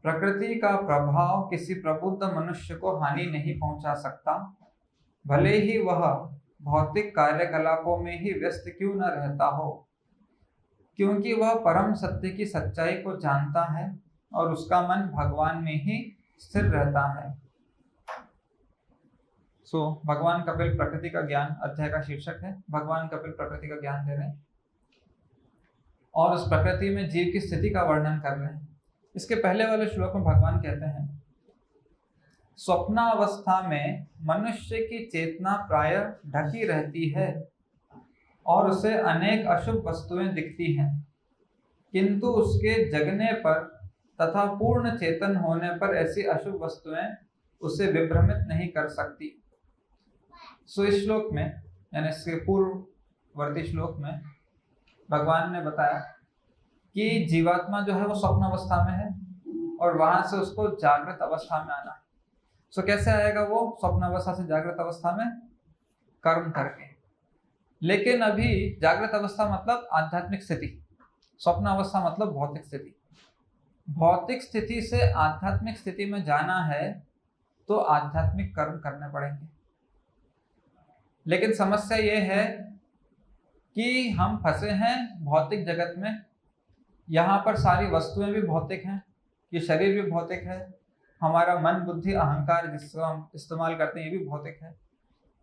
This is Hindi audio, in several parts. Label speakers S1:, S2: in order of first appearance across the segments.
S1: प्रकृति का प्रभाव किसी प्रबुद्ध मनुष्य को हानि नहीं पहुंचा सकता, भले ही वह भौतिक कार्यकलापों में ही व्यस्त क्यों न रहता हो, क्योंकि वह परम सत्य की सच्चाई को जानता है और उसका मन भगवान में ही स्थिर रहता है। भगवान कपिल प्रकृति का ज्ञान अध्याय का शीर्षक है। भगवान कपिल प्रकृति का ज्ञान दे रहे हैं और उस प्रकृति में जीव की स्थिति का वर्णन कर रहे हैं। इसके पहले वाले श्लोक में भगवान कहते हैं, स्वप्नावस्था में मनुष्य की चेतना प्रायः ढकी रहती है और उसे अनेक अशुभ वस्तुएं दिखती हैं, किंतु उसके जगने पर तथा पूर्ण चेतन होने पर ऐसी अशुभ वस्तुएं उसे विभ्रमित नहीं कर सकती। इस श्लोक में, यानी इसके पूर्ववर्ती श्लोक में भगवान ने बताया कि जीवात्मा जो है वो स्वप्न अवस्था में है और वहां से उसको जागृत अवस्था में आना है। कैसे आएगा वो स्वप्न अवस्था से जागृत अवस्था में? कर्म करके। लेकिन अभी जागृत अवस्था मतलब आध्यात्मिक स्थिति, स्वप्न अवस्था मतलब भौतिक स्थिति। भौतिक स्थिति से आध्यात्मिक स्थिति में जाना है तो आध्यात्मिक कर्म करने पड़ेंगे। लेकिन समस्या ये है कि हम फंसे हैं भौतिक जगत में। यहाँ पर सारी वस्तुएं भी भौतिक हैं, ये शरीर भी भौतिक है, हमारा मन बुद्धि अहंकार जिसको हम इस्तेमाल करते हैं ये भी भौतिक है,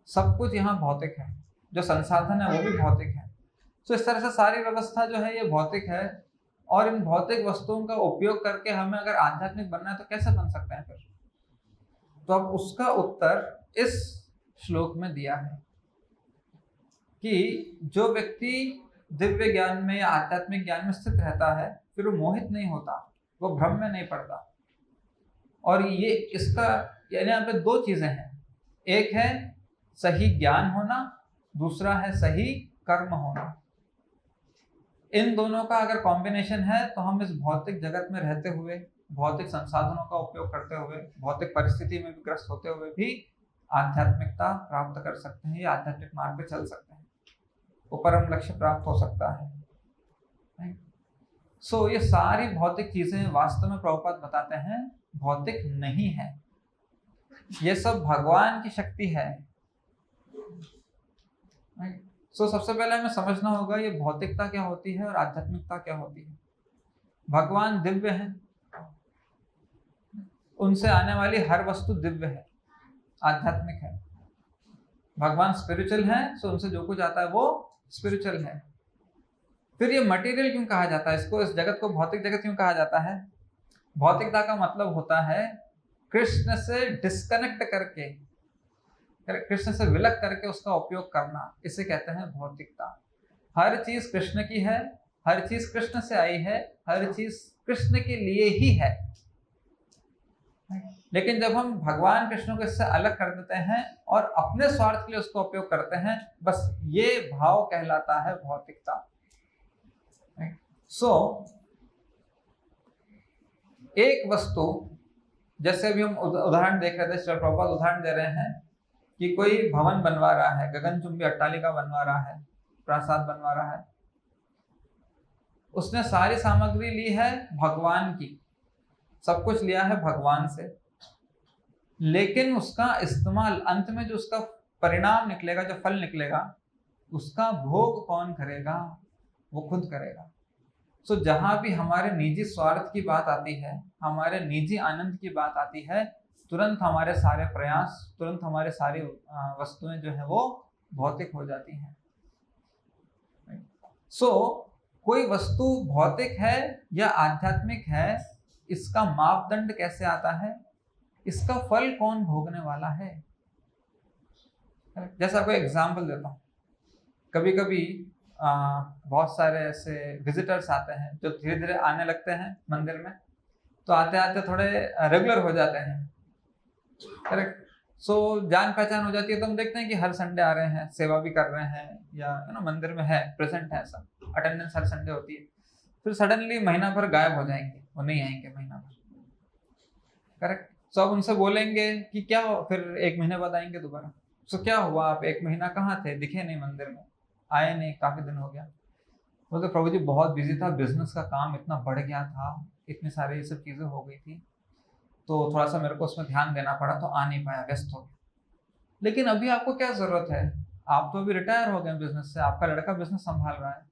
S1: सब कुछ यहाँ भौतिक है, जो संसाधन है वो भी भौतिक है। इस तरह से सारी व्यवस्था जो है ये भौतिक है और इन भौतिक वस्तुओं का उपयोग करके हमें अगर आध्यात्मिक बनना है तो कैसे बन सकते हैं फिर? तो अब उसका उत्तर इस श्लोक में दिया है कि जो व्यक्ति दिव्य ज्ञान में या आध्यात्मिक ज्ञान में स्थित रहता है फिर वो मोहित नहीं होता, वो भ्रम में नहीं पड़ता। और ये इसका यानी यहाँ पे दो चीजें हैं, एक है सही ज्ञान होना, दूसरा है सही कर्म होना। इन दोनों का अगर कॉम्बिनेशन है तो हम इस भौतिक जगत में रहते हुए, भौतिक संसाधनों का उपयोग करते हुए, भौतिक परिस्थिति में भी ग्रस्त होते हुए भी आध्यात्मिकता प्राप्त कर सकते हैं या आध्यात्मिक मार्ग पे चल सकते हैं, वो परम लक्ष्य प्राप्त हो सकता है। ये सारी भौतिक चीजें वास्तव में प्रभुपाद बताते हैं भौतिक नहीं है, ये सब भगवान की शक्ति है। सबसे पहले हमें समझना होगा ये भौतिकता क्या होती है और आध्यात्मिकता क्या होती है। भगवान दिव्य है, उनसे आने वाली हर वस्तु दिव्य है, आध्यात्मिक है। भगवान स्पिरिचुअल है, सो उनसे जो कुछ आता है वो स्पिरिचुअल है। फिर ये मटेरियल क्यों कहा जाता है इसको, इस जगत को भौतिक जगत क्यों कहा जाता है? भौतिकता का मतलब होता है कृष्ण से डिस्कनेक्ट करके, कृष्ण से विलग करके उसका उपयोग करना, इसे कहते हैं भौतिकता। हर चीज कृष्ण की है, हर चीज कृष्ण से आई है, हर चीज कृष्ण के लिए ही है। लेकिन जब हम भगवान कृष्ण को इससे अलग कर देते हैं और अपने स्वार्थ के लिए उसका उपयोग करते हैं, बस ये भाव कहलाता है भौतिकता। एक वस्तु, जैसे अभी हम उदाहरण देख रहे थे, श्री प्रभुपाद उदाहरण दे रहे हैं कि कोई भवन बनवा रहा है, गगनचुंबी अट्टालिका बनवा रहा है, प्रासाद बनवा रहा है, उसने सारी सामग्री ली है भगवान की, सब कुछ लिया है भगवान से, लेकिन उसका इस्तेमाल अंत में जो उसका परिणाम निकलेगा, जो फल निकलेगा, उसका भोग कौन करेगा? वो खुद करेगा। जहां भी हमारे निजी स्वार्थ की बात आती है, हमारे निजी आनंद की बात आती है, तुरंत हमारे सारे प्रयास, तुरंत हमारे सारी वस्तुएं जो है वो भौतिक हो जाती हैं। कोई वस्तु भौतिक है या आध्यात्मिक है, इसका मापदंड कैसे आता है, इसका फल कौन भोगने वाला है? जैसा कोई एग्जाम्पल देता हूं, कभी कभी बहुत सारे ऐसे विजिटर्स आते हैं जो धीरे धीरे आने लगते हैं मंदिर में, तो आते आते थोड़े रेगुलर हो जाते हैं, करेक्ट। सो जान पहचान हो जाती है, तो हम देखते हैं कि हर संडे आ रहे हैं, सेवा भी कर रहे हैं, या मंदिर में है, प्रेजेंट है, ऐसा अटेंडेंस हर संडे होती है। फिर सडनली महीना भर गायब हो जाएंगे, वो नहीं आएंगे महीना भर, करेक्ट। सो अब उनसे बोलेंगे कि क्या हो, फिर 1 महीने बाद आएंगे दोबारा। सो क्या हुआ, आप 1 महीना कहाँ थे, दिखे नहीं मंदिर में, आए नहीं, काफी दिन हो गया। तो प्रभु जी बहुत बिजी था, बिजनेस का काम इतना बढ़ गया था, इतनी सारी ये सब चीजें हो गई थी, तो थोड़ा सा मेरे को उसमें ध्यान देना पड़ा, तो आ नहीं पाया, व्यस्त हो गया। लेकिन अभी आपको क्या जरूरत है, आप तो अभी रिटायर हो गए बिजनेस से, आपका लड़का बिजनेस संभाल रहा है,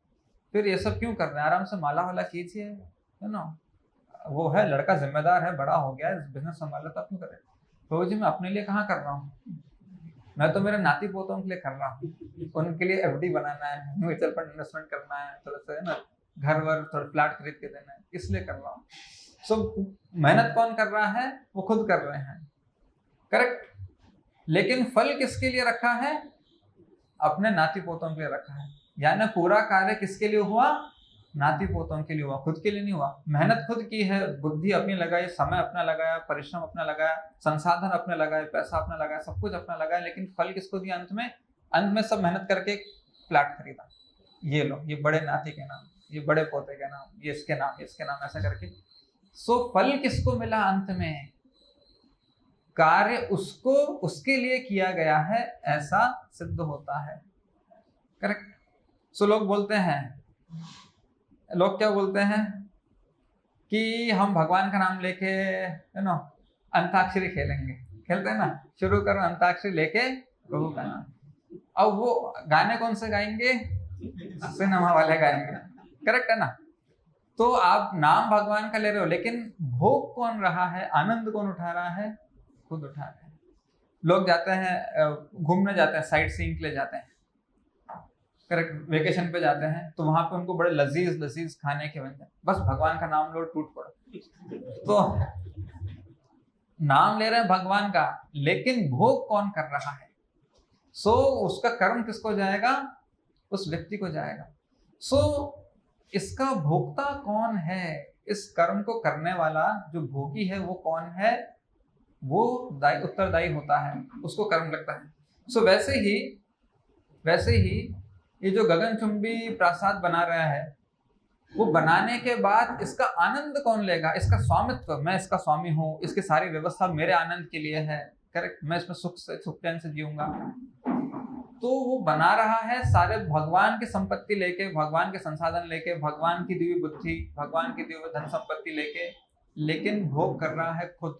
S1: फिर ये सब क्यों कर रहे हैं, आराम से माला वाला कीजिए, है ना, वो है लड़का जिम्मेदार है, बड़ा हो गया है, बिजनेस संभाल तो आप क्यों कर रहे हैं। प्रभु जी मैं अपने लिए कहाँ कर रहा हूँ, मैं तो मेरे नाती पोतों के लिए कर रहा हूँ, उनके लिए एफडी बनाना है, म्यूचुअल फंड इन्वेस्टमेंट करना है, थोड़ा सा, है ना, घर वर थोड़ा फ्लैट खरीद के देना है, इसलिए कर रहा हूँ। सो मेहनत कौन कर रहा है, वो खुद कर रहे हैं, करेक्ट। लेकिन फल किसके लिए रखा है, अपने नाती पोतों के लिए रखा है, यानी पूरा कार्य किसके लिए हुआ, नाती पोतों के लिए हुआ, खुद के लिए नहीं हुआ। मेहनत खुद की है, बुद्धि अपनी लगाई, समय अपना लगाया, परिश्रम अपना लगाया, संसाधन अपने लगाए, पैसा अपना लगाया, सब कुछ अपना लगाया, लेकिन फल किसको दिया अंत में, अंत में सब मेहनत करके फ्लैट खरीदा, ये लो, ये बड़े नाती के नाम, ये बड़े पोते के नाम, ये इसके नाम, इसके नाम, ऐसा करके। सो फल किसको मिला अंत में, कार्य उसको उसके लिए किया गया है, ऐसा सिद्ध होता है, करेक्ट। सो लोग बोलते हैं, लोग क्या बोलते हैं कि हम भगवान का नाम लेके, अंताक्षरी खेलेंगे, खेलते हैं ना, शुरू करो अंताक्षरी लेके प्रभु का नाम। अब वो गाने कौन से गाएंगे, सिनेमा वाले गाएंगे, करेक्ट है ना। तो आप नाम भगवान का ले रहे हो, लेकिन भोग कौन रहा है, आनंद कौन उठा रहा है, खुद उठा रहे हैं। लोग जाते हैं घूमने जाते हैं, साइट सीइंग के लिए जाते हैं, करेक्ट, वेकेशन पे जाते हैं, तो वहां पे उनको बड़े लजीज लजीज खाने के व्यंजन, बस भगवान का नाम लो टूट पड़ो। तो नाम ले रहे हैं भगवान का, लेकिन भोग कौन कर रहा है, सो उसका कर्म किसको जाएगा, उस व्यक्ति को जाएगा। सो इसका भोक्ता कौन है, इस कर्म को करने वाला जो भोगी है वो कौन है, वो उत्तरदायी होता है, उसको कर्म लगता है। सो वैसे ही ये जो गगनचुंबी प्रासाद बना रहा है, वो बनाने के बाद इसका आनंद कौन लेगा, इसका स्वामित्व, मैं इसका स्वामी हूँ, इसकी सारी व्यवस्था मेरे आनंद के लिए है, करेक्ट, मैं इसमें सुख चैन से जीऊंगा। तो वो बना रहा है सारे भगवान की संपत्ति लेके, भगवान के संसाधन लेके, भगवान की दिव्य बुद्धि, भगवान की दिव्य धन संपत्ति लेके, लेकिन भोग कर रहा है खुद,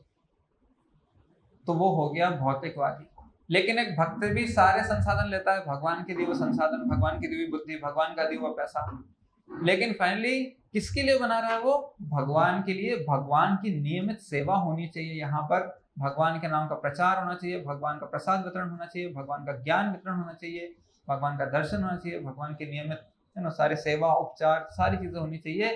S1: तो वो हो गया भौतिकवादी। लेकिन एक भक्त भी सारे संसाधन लेता है, भगवान की दिव्य संसाधन, भगवान की दिव्य बुद्धि, भगवान का दिव्य पैसा, लेकिन फाइनली किसके लिए बना रहा है वो, भगवान के लिए। भगवान की नियमित सेवा होनी चाहिए, यहाँ पर भगवान के नाम का प्रचार होना चाहिए, भगवान का प्रसाद वितरण होना चाहिए, भगवान का ज्ञान वितरण होना चाहिए, भगवान का दर्शन होना चाहिए, भगवान की नियमित सारी सेवा उपचार सारी चीजें होनी चाहिए।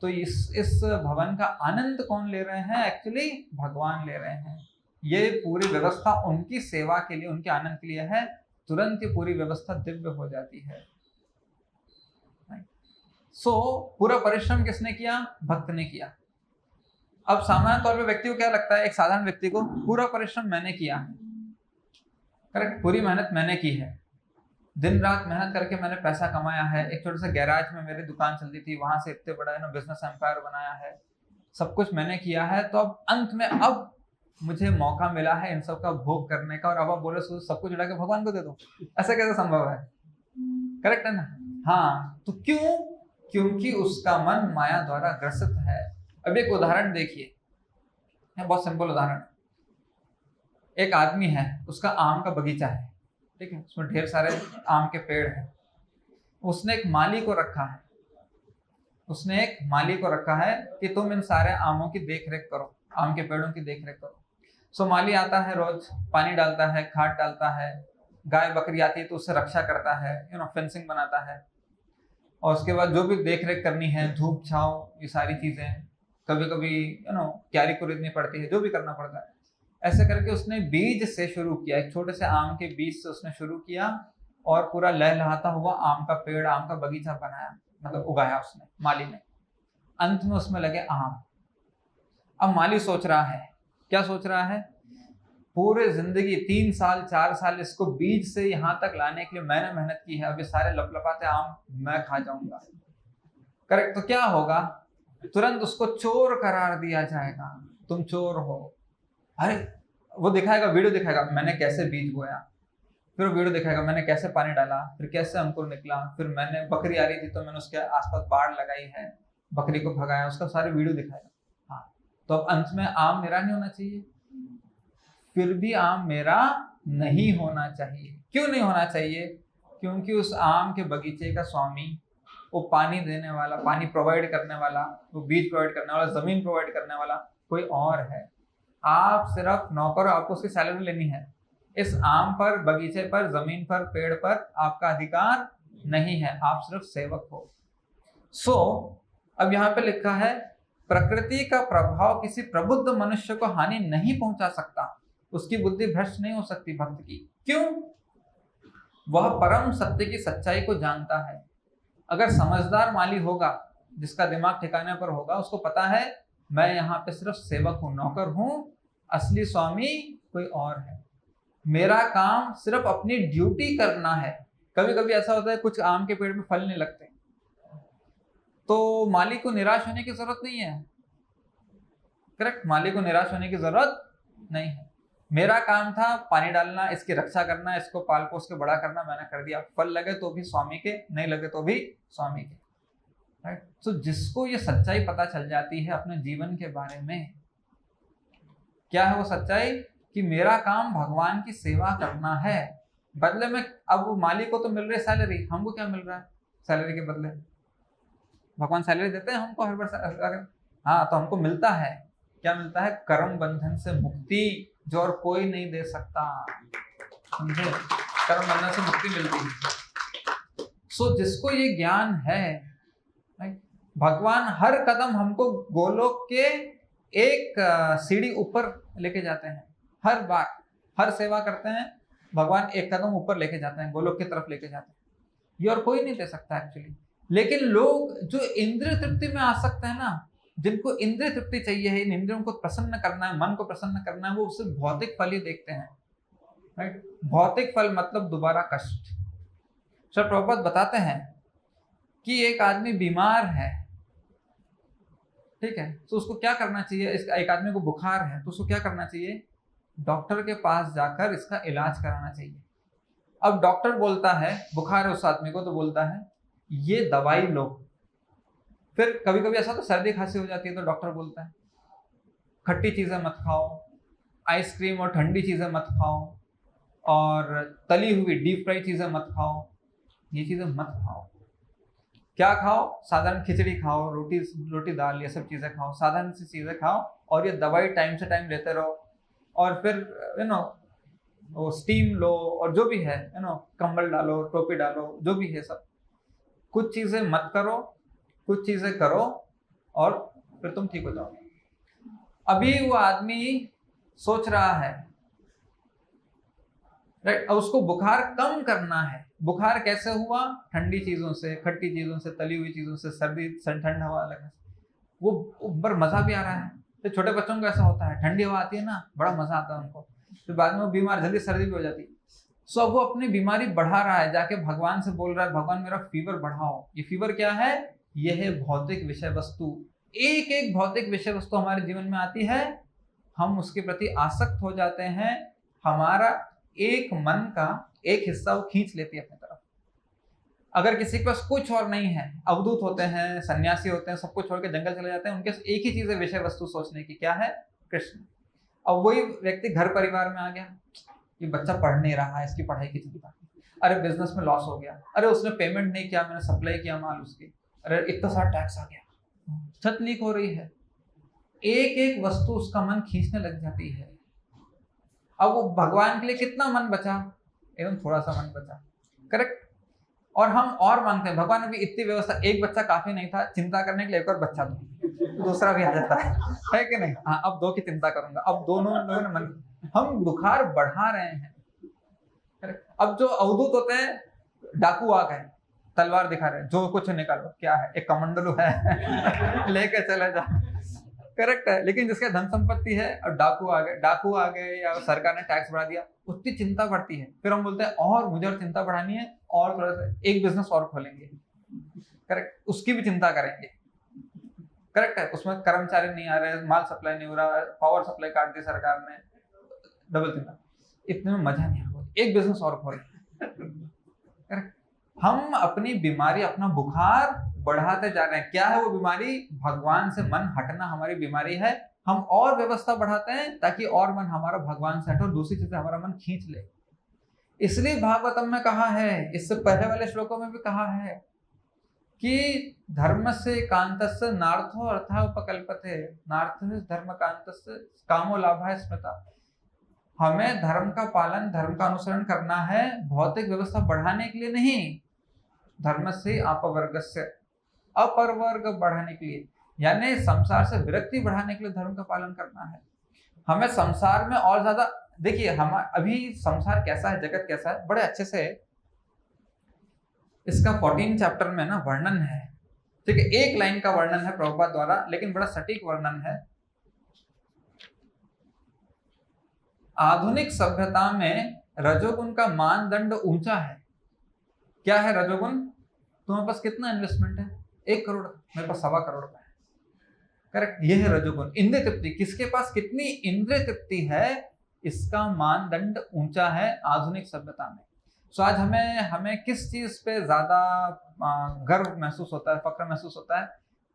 S1: तो इस भवन का आनंद कौन ले रहे हैं, एक्चुअली भगवान ले रहे हैं। ये पूरी व्यवस्था उनकी सेवा के लिए, उनके आनंद के लिए है, तुरंत ये पूरी व्यवस्था दिव्य हो जाती है। सो पूरा परिश्रम किसने किया, भक्त ने किया। अब सामान्य तौर पे व्यक्ति को क्या लगता है, एक साधारण व्यक्ति को, पूरा परिश्रम मैंने किया है, करेक्ट, पूरी मेहनत मैंने की है, दिन रात मेहनत करके मैंने पैसा कमाया है, एक छोटे से गैराज में मेरी दुकान चलती थी, वहां से इतने बड़ा बिजनेस एम्पायर बनाया है, सब कुछ मैंने किया है, तो अब अंत में अब मुझे मौका मिला है इन सब का भोग करने का, और अब आप बोले सब कुछ उड़ा के भगवान को दे दो, ऐसा कैसे संभव है, करेक्ट है ना। हाँ, तो क्यों, क्योंकि उसका मन माया द्वारा ग्रसित है। अब एक उदाहरण देखिए, बहुत सिंपल उदाहरण, एक आदमी है, उसका आम का बगीचा है, ठीक है, उसमें ढेर सारे आम के पेड़ हैं, उसने एक माली को रखा है, उसने एक माली को रखा है कि तुम इन सारे आमों की देख रेख करो, आम के पेड़ों की देख रेख करो। सो माली आता है, रोज पानी डालता है, खाद डालता है, गाय बकरी आती है तो उससे रक्षा करता है, फेंसिंग बनाता है, और उसके बाद जो भी देख रेख करनी है, धूप छांव, ये सारी चीजें, कभी कभी क्यारी खरीदनी पड़ती है, जो भी करना पड़ता है। ऐसे करके उसने बीज से शुरू किया, एक छोटे से आम के बीज से उसने शुरू किया, और पूरा लहलहाता हुआ आम का पेड़, आम का बगीचा बनाया, मतलब उगाया उसने, माली ने। अंत में उसमें लगे आम। अब माली सोच रहा है, क्या सोच रहा है, पूरे जिंदगी 3 साल 4 साल इसको बीज से यहाँ तक लाने के लिए मैंने मेहनत की है, अब ये सारे लपलपाते आम मैं खा जाऊंगा। करेक्ट। तो क्या होगा, तुरंत उसको चोर करार दिया जाएगा, तुम चोर हो। अरे वो दिखाएगा, वीडियो दिखाएगा, मैंने कैसे बीज बोया, फिर वो वीडियो दिखाएगा मैंने कैसे पानी डाला, फिर कैसे अंकुर निकला, फिर मैंने बकरी आ रही थी तो मैंने उसके आसपास बाड़ लगाई है, बकरी को भगाया, उसका सारे वीडियो दिखाएगा। हाँ, तो अब अंत में आम मेरा नहीं होना चाहिए। फिर भी आम मेरा नहीं होना चाहिए। क्यों नहीं होना चाहिए? क्योंकि उस आम के बगीचे का स्वामी, वो पानी देने वाला, पानी प्रोवाइड करने वाला, वो बीज प्रोवाइड करने वाला, जमीन प्रोवाइड करने वाला कोई और है। आप सिर्फ नौकर हो, आपको उसकी सैलरी लेनी है। इस आम पर, बगीचे पर, जमीन पर, पेड़ पर आपका अधिकार नहीं है, आप सिर्फ सेवक हो। अब यहाँ पे लिखा है, प्रकृति का प्रभाव किसी प्रबुद्ध मनुष्य को हानि नहीं पहुंचा सकता, उसकी बुद्धि भ्रष्ट नहीं हो सकती भक्त की। क्यों? वह परम सत्य की सच्चाई को जानता है। अगर समझदार माली होगा, जिसका दिमाग ठिकाने पर होगा, उसको पता है मैं यहाँ पे सिर्फ सेवक हूँ, नौकर हूँ, असली स्वामी कोई और है। मेरा काम सिर्फ अपनी ड्यूटी करना है। कभी कभी ऐसा होता है कुछ आम के पेड़ में फल नहीं लगते, तो माली को निराश होने की जरूरत नहीं है। करेक्ट, माली को निराश होने की जरूरत नहीं है। मेरा काम था पानी डालना, इसकी रक्षा करना, इसको पाल पोस के बड़ा करना, मैंने कर दिया। फल लगे तो भी स्वामी के, नहीं लगे तो भी स्वामी के। राइट। तो जिसको ये सच्चाई पता चल जाती है अपने जीवन के बारे में, क्या है वो सच्चाई, कि मेरा काम भगवान की सेवा करना है। बदले में अब माली को तो मिल रही है सैलरी, हमको क्या मिल रहा है सैलरी के बदले? भगवान सैलरी देते हैं हमको हर बार। हाँ, तो हमको मिलता है, क्या मिलता है? कर्म बंधन से मुक्ति, जो और कोई नहीं दे सकता। समझे? कर्म बंधन से मुक्ति मिलती है। जिसको ये ज्ञान है, भगवान हर कदम हमको गोलोक के एक सीढ़ी ऊपर लेके जाते हैं। हर बार, हर सेवा करते हैं, भगवान एक कदम ऊपर लेके जाते हैं, गोलोक की तरफ लेके जाते हैं। ये और कोई नहीं दे सकता एक्चुअली। लेकिन लोग जो इंद्रिय तृप्ति में आ सकते हैं ना, जिनको इंद्रिय तृप्ति चाहिए है, इन इंद्रियों को प्रसन्न करना है, मन को प्रसन्न करना है, वो सिर्फ भौतिक फल ही देखते हैं। राइट। भौतिक फल मतलब दोबारा कष्ट। श्री प्रभुपाद बताते हैं कि एक आदमी बीमार है, ठीक है, तो उसको क्या करना चाहिए? एक आदमी को बुखार है तो उसको क्या करना चाहिए? डॉक्टर के पास जाकर इसका इलाज कराना चाहिए। अब डॉक्टर बोलता है, बुखार है उस आदमी को, तो बोलता है ये दवाई लो। फिर कभी कभी ऐसा तो सर्दी खांसी हो जाती है, तो डॉक्टर बोलता है खट्टी चीजें मत खाओ, आइसक्रीम और ठंडी चीजें मत खाओ, और तली हुई डीप फ्राई चीजें मत खाओ, ये चीजें मत खाओ। क्या खाओ? साधारण खिचड़ी खाओ, रोटी दाल, ये सब चीजें खाओ, साधारण सी चीजें खाओ, और ये दवाई टाइम से टाइम लेते रहो। और फिर वो स्टीम लो, और जो भी है कंबल डालो, टोपी डालो, जो भी है सब। कुछ चीजें मत करो, कुछ चीजें करो, और फिर तुम ठीक हो जाओ। अभी वो आदमी सोच रहा है, राइट, और उसको बुखार कम करना है। बुखार कैसे हुआ? ठंडी चीजों से, खट्टी चीजों से, तली हुई चीजों से, सर्दी ठंड हवा लगने से। वो ऊपर मजा भी आ रहा है। तो छोटे बच्चों को ऐसा होता है, ठंडी हवा आती है ना, बड़ा मजा आता है उनको, फिर बाद में वो बीमार, जल्दी सर्दी भी हो जाती है। अब वो अपनी बीमारी बढ़ा रहा है, जाके भगवान से बोल रहा है, भगवान मेरा फीवर बढ़ाओ। ये फीवर क्या है? यह है भौतिक विषय वस्तु। एक एक भौतिक विषय वस्तु हमारे जीवन में आती है, हम उसके प्रति आसक्त हो जाते हैं। हमारा एक मन का एक हिस्सा वो खींच लेती है अपनी तरफ। अगर किसी के पास कुछ और नहीं है, अवधूत होते हैं, सन्यासी होते हैं, सब कुछ छोड़ के जंगल चले जाते हैं, उनके एक ही चीज है विषय वस्तु सोचने की, क्या है? कृष्ण। अब वही व्यक्ति घर परिवार में आ गया, ये बच्चा पढ़ नहीं रहा है, इसकी पढ़ाई की चिंता, अरे बिजनेस में लॉस हो गया, अरे उसने पेमेंट नहीं किया, मैंने सप्लाई किया माल उसकी, अरे इतना सारा टैक्स आ गया, छत लीक हो रही है। एक एक वस्तु उसका मन खींचने लग जाती है। अब वो भगवान के लिए कितना मन बचा? एकदम थोड़ा सा मन बचा। करेक्ट। और हम और मांगते हैं, भगवान ने भी इतनी व्यवस्था, एक बच्चा काफी नहीं था चिंता करने के लिए, एक और बच्चा दो, दूसरा भी आ जाता है कि नहीं? हाँ, अब 2 की चिंता करूंगा। अब दोनों लोगों ने मन, हम बुखार बढ़ा रहे हैं। अब जो अवधूत होते हैं डाकू आ गए, तलवार दिखा रहे, जो कुछ निकालो, क्या है, एक कमंडलू है लेके चले जा। करेक्ट है। लेकिन जिसका धन संपत्ति है और डाकू आ गए या सरकार ने टैक्स बढ़ा दिया, उसकी चिंता बढ़ती है। फिर हम बोलते हैं और मुझे और चिंता बढ़ानी है, और थोड़ा सा एक बिजनेस और खोलेंगे। करेक्ट, उसकी भी चिंता करेंगे। करेक्ट है। उसमें कर्मचारी नहीं आ रहे, माल सप्लाई नहीं हो रहा, पावर सप्लाई काट दी सरकार ने, डबल चिंता। इतने में मजा नहीं आता, एक बिजनेस और खोलें। करेक्ट। हम अपनी बीमारी, अपना बुखार बढ़ाते जा रहे हैं। क्या है वो बीमारी? भगवान से मन हटना हमारी बीमारी है। हम और व्यवस्था बढ़ाते हैं ताकि और मन हमारा भगवान से हटे और दूसरी चीजें हमारा मन खींच ले। इसलिए भागवतम में कहा है, इससे पहले वाले श्लोकों में भी कहा है कि धर्म से कांतस्य नार्थो अर्थः उपकल्पते, नार्थ धर्म कांतस्य कामो लाभः स्मृता। हमें धर्म का पालन, धर्म का अनुसरण करना है भौतिक व्यवस्था बढ़ाने के लिए नहीं, धर्म से अपवर्गस्य, अपरवर्ग बढ़ाने के लिए, यानी संसार से विरक्ति बढ़ाने के लिए धर्म का पालन करना है। हमें संसार में और ज्यादा, देखिए हम अभी संसार कैसा है, जगत कैसा है, बड़े अच्छे से इसका 14 चैप्टर में ना वर्णन है। ठीक है, एक लाइन का वर्णन है प्रभुपाद द्वारा, लेकिन बड़ा सटीक वर्णन है। आधुनिक सभ्यता में रजोगुण का मानदंड ऊंचा है। क्या है रजोगुण? तुम्हारे पास कितना इन्वेस्टमेंट है? 1 करोड़, मेरे पास 1.25 करोड़ का है। करेक्ट, ये है रजोगुण। इंद्रिय तृप्ति, किसके पास कितनी इंद्रिय तृप्ति है, इसका मानदंड ऊंचा है आधुनिक सभ्यता में। सो आज हमें किस चीज पे ज्यादा गर्व महसूस होता है, फक्र महसूस होता है?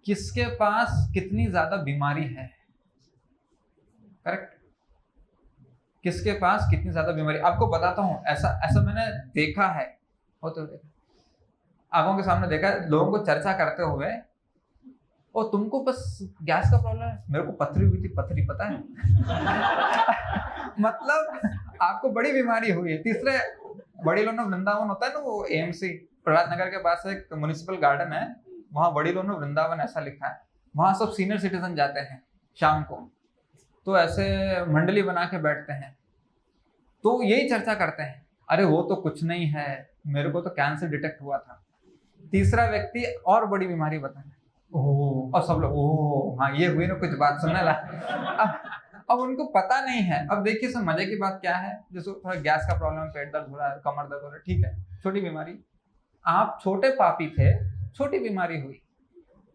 S1: किसके पास कितनी ज्यादा बीमारी है। करेक्ट, किसके पास कितनी ज्यादा बीमारी। आपको बताता हूं, ऐसा मैंने देखा है, होते हुए आंखों के सामने देखा है, लोगों को चर्चा करते हुए, और तुमको बस गैस का प्रॉब्लम है, मेरे को पथरी हुई थी, पथरी पता है मतलब आपको बड़ी बीमारी हुई है। तीसरे बड़ीलोनो वृंदावन होता है ना, वो एएमसी प्रहलाद नगर के पास एक म्युनिसिपल गार्डन है, वहां बड़ीलोनो वृंदावन ऐसा लिखा है। वहां सब सीनियर सिटीजन जाते हैं शाम को, तो ऐसे मंडली बना के बैठते हैं, तो यही चर्चा करते हैं, अरे वो तो कुछ नहीं है, मेरे को तो कैंसर डिटेक्ट हुआ था। तीसरा व्यक्ति और बड़ी बीमारी बताना, ओह, और सब लोग ओह हाँ ये हुई ना कुछ बात सुनने ला। अब उनको पता नहीं है। अब देखिए सब मजे की बात क्या है, जैसे थोड़ा गैस का प्रॉब्लम, पेट दर्द हो रहा है, कमर दर्द हो रहा है, ठीक है, छोटी बीमारी। आप छोटे पापी थे, छोटी बीमारी हुई,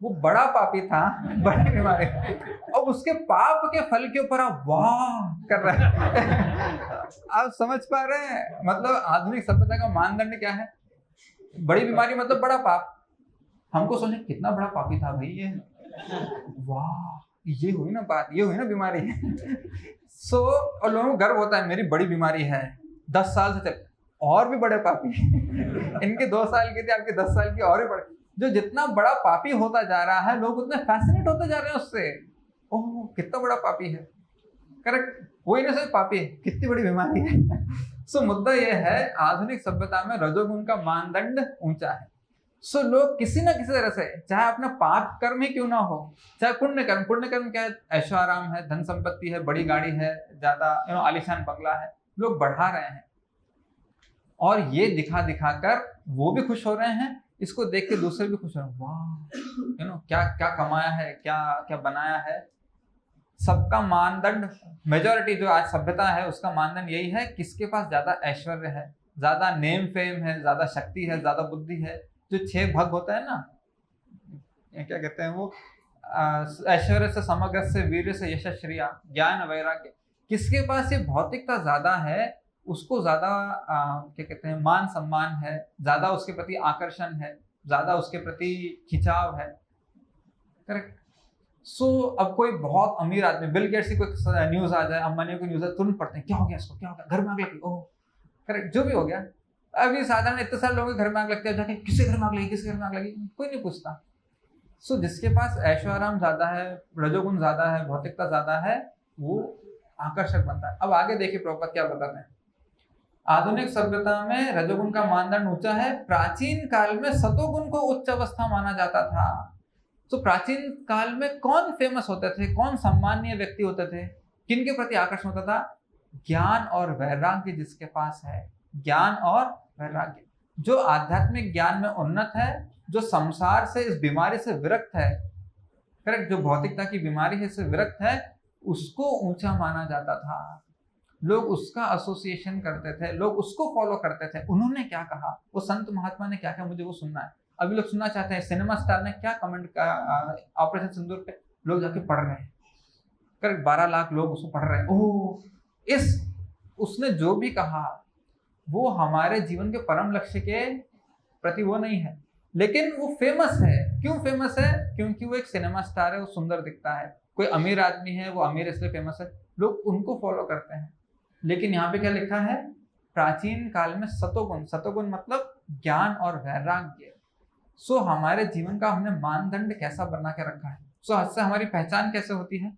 S1: वो बड़ा पापी था, बड़ी बीमारी। और उसके पाप के फल के ऊपर आप वाह कर रहे हैं। आप समझ पा रहे हैं? मतलब आधुनिक सभ्यता का मानदंड क्या है? बड़ी बीमारी मतलब बड़ा पाप। हमको सोचे कितना बड़ा पापी था भाई ये, वाह ये हुई ना बात, ये हुई ना बीमारी। और लोगों को गर्व होता है मेरी बड़ी बीमारी है, 10 साल से चल, और भी बड़े पापी इनके 2 साल की थी, आपके 10 साल की और भी बड़े। जो जितना बड़ा पापी होता जा रहा है, लोग उतने फैसिनेट होते जा रहे हैं उससे, ओह कितना बड़ा पापी है। करेक्ट, वही ना सिर्फ पापी है, कितनी बड़ी बीमारी है। मुद्दा यह है, आधुनिक सभ्यता में रजोगुण का मानदंड ऊंचा है। लोग किसी ना किसी तरह से, चाहे अपना पाप कर्म ही क्यों ना हो, चाहे पुण्य कर्म क्या है? ऐशो आराम है, धन संपत्ति है, बड़ी गाड़ी है, ज्यादा आलीशान बंगला है, लोग बढ़ा रहे हैं, और ये दिखा दिखा कर वो भी खुश हो रहे हैं, इसको देख के दूसरे भी खुश हो रहे हैं, वाह क्या क्या कमाया है, क्या क्या बनाया है। सबका मानदंड, मेजॉरिटी जो आज सभ्यता है उसका मानदंड यही है, किसके पास ज्यादा ऐश्वर्य है, ज्यादा नेम फेम है, ज्यादा शक्ति है, ज्यादा बुद्धि है। जो 6 भग होता है ना, क्या कहते हैं वो, ऐश्वर्य से, समग्र से, वीर से, यशस्श्रिया, ज्ञान वैराग्य, किसके पास ये भौतिकता ज्यादा है उसको ज्यादा क्या कहते हैं मान सम्मान है, ज्यादा उसके प्रति आकर्षण है, ज्यादा उसके प्रति खिंचाव है। करेक्ट। अब कोई बहुत अमीर आदमी, बिल गेट्स की कोई न्यूज आ जाए, अंबानी की न्यूज है, तुरंत पढ़ते हैं क्या हो गया इसको, क्या हो गया, घर में आग लगी, ओह करेक्ट, जो भी हो गया। अभी साधारण इतने सारे लोगों के घर में आग लगती है, जाके किसके घर में आग लगी, किसके घर में आग लगी, कोई नहीं पूछता। जिसके पास ऐशो आराम ज्यादा है, रजोगुण ज्यादा है, भौतिकता ज्यादा है, वो आकर्षक बनता है। अब आगे देखिए प्रभुपाद क्या बताते हैं। आधुनिक सभ्यता में रजोगुण का मानदंड ऊंचा है। प्राचीन काल में सतोगुण को उच्च अवस्था माना जाता था। प्राचीन काल में कौन फेमस होते थे, कौन सम्मानीय व्यक्ति होते थे, किनके प्रति आकर्षण होता था? ज्ञान और वैराग्य जिसके पास है, ज्ञान और वैराग्य। जो आध्यात्मिक ज्ञान में उन्नत है, जो संसार से, इस बीमारी से विरक्त है, करेक्ट, जो भौतिकता की बीमारी है इससे विरक्त है, उसको ऊंचा माना जाता था। लोग उसका एसोसिएशन करते थे, लोग उसको फॉलो करते थे। उन्होंने क्या कहा, वो संत महात्मा ने क्या कहा, मुझे वो सुनना है। अभी लोग सुनना चाहते हैं सिनेमा स्टार ने क्या कमेंट का ऑपरेशन सिंदूर पे, लोग जाके पढ़ रहे हैं, करेक्ट, 12 लाख लोग उसको पढ़ रहे हैं। ओह, उसने जो भी कहा वो हमारे जीवन के परम लक्ष्य के प्रति वो नहीं है, लेकिन वो फेमस है। क्यों फेमस है? क्योंकि वो एक सिनेमा स्टार है, वो सुंदर दिखता है। कोई अमीर आदमी है, वो अमीर इसलिए फेमस है, लोग उनको फॉलो करते हैं। लेकिन यहाँ पे क्या लिखा है? प्राचीन काल में सतोगुण, सतोगुण मतलब ज्ञान और वैराग्य। सो हमारे जीवन का हमने मानदंड कैसा बना के रखा है? सो इससे हमारी पहचान कैसे होती है?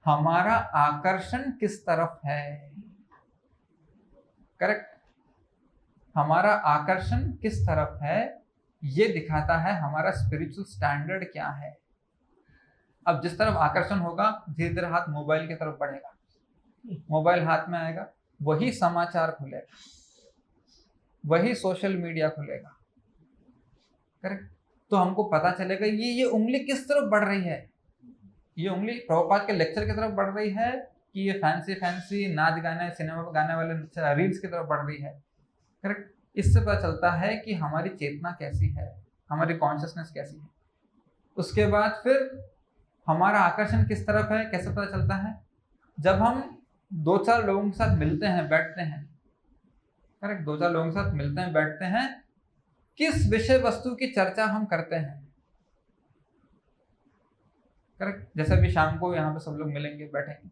S1: हमारा आकर्षण किस तरफ है, करेक्ट, हमारा आकर्षण किस तरफ है ये दिखाता है हमारा स्पिरिचुअल स्टैंडर्ड क्या है। अब जिस तरफ आकर्षण होगा, धीरे धीरे हाथ मोबाइल की तरफ बढ़ेगा, मोबाइल हाथ में आएगा, वही समाचार खुलेगा, वही सोशल मीडिया खुलेगा, करेक्ट। तो हमको पता चलेगा ये उंगली किस तरफ बढ़ रही है, ये उंगली प्रभुपाद के लेक्चर की तरफ बढ़ रही है कि ये फैंसी नाच गाने, सिनेमा गाने वाले रील्स की तरफ बढ़ रही है, करेक्ट। इससे पता चलता है कि हमारी चेतना कैसी है, हमारी कॉन्शियसनेस कैसी है। उसके बाद फिर हमारा आकर्षण किस तरफ है, कैसे पता चलता है? जब हम 2-4 लोगों के साथ मिलते हैं, बैठते हैं, करेक्ट, 2-4 लोगों के साथ मिलते हैं, बैठते हैं, किस विषय वस्तु की चर्चा हम करते हैं, करेक्ट। जैसे अभी शाम को यहाँ पे सब लोग मिलेंगे, बैठेंगे,